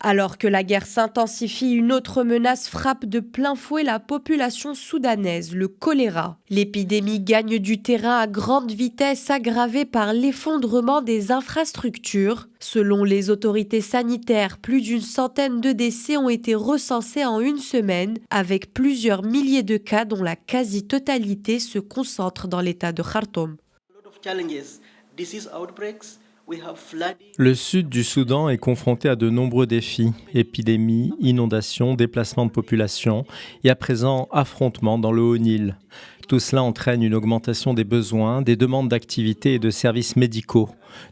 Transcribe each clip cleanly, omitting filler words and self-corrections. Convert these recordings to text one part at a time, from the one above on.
Alors que la guerre s'intensifie, une autre menace frappe de plein fouet la population soudanaise, le choléra. L'épidémie gagne du terrain à grande vitesse, aggravée par l'effondrement des infrastructures. Selon les autorités sanitaires, plus d'une centaine de décès ont été recensés en une semaine, avec plusieurs milliers de cas dont la quasi-totalité se concentre dans l'état de Khartoum. Le sud du Soudan est confronté à de nombreux défis, épidémies, inondations, déplacements de population et à présent affrontements dans le Haut-Nil. Tout cela entraîne une augmentation des besoins, des demandes d'activités et de services médicaux.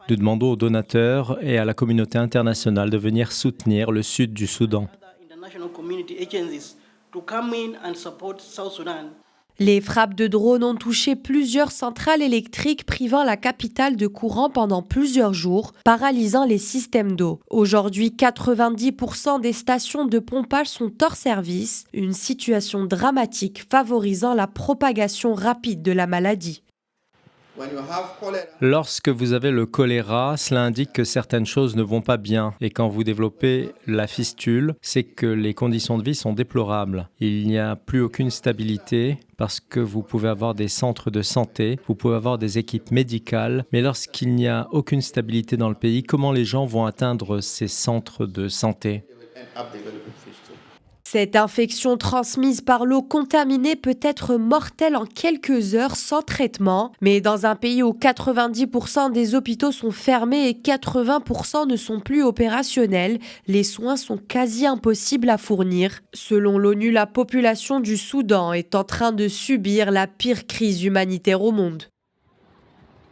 Nous demandons aux donateurs et à la communauté internationale de venir soutenir le sud du Soudan. Les frappes de drones ont touché plusieurs centrales électriques, privant la capitale de courant pendant plusieurs jours, paralysant les systèmes d'eau. Aujourd'hui, 90% des stations de pompage sont hors service, une situation dramatique favorisant la propagation rapide de la maladie. Lorsque vous avez le choléra, cela indique que certaines choses ne vont pas bien. Et quand vous développez la fistule, c'est que les conditions de vie sont déplorables. Il n'y a plus aucune stabilité parce que vous pouvez avoir des centres de santé, vous pouvez avoir des équipes médicales, mais lorsqu'il n'y a aucune stabilité dans le pays, comment les gens vont atteindre ces centres de santé ? Cette infection transmise par l'eau contaminée peut être mortelle en quelques heures sans traitement. Mais dans un pays où 90% des hôpitaux sont fermés et 80% ne sont plus opérationnels, les soins sont quasi impossibles à fournir. Selon l'ONU, la population du Soudan est en train de subir la pire crise humanitaire au monde.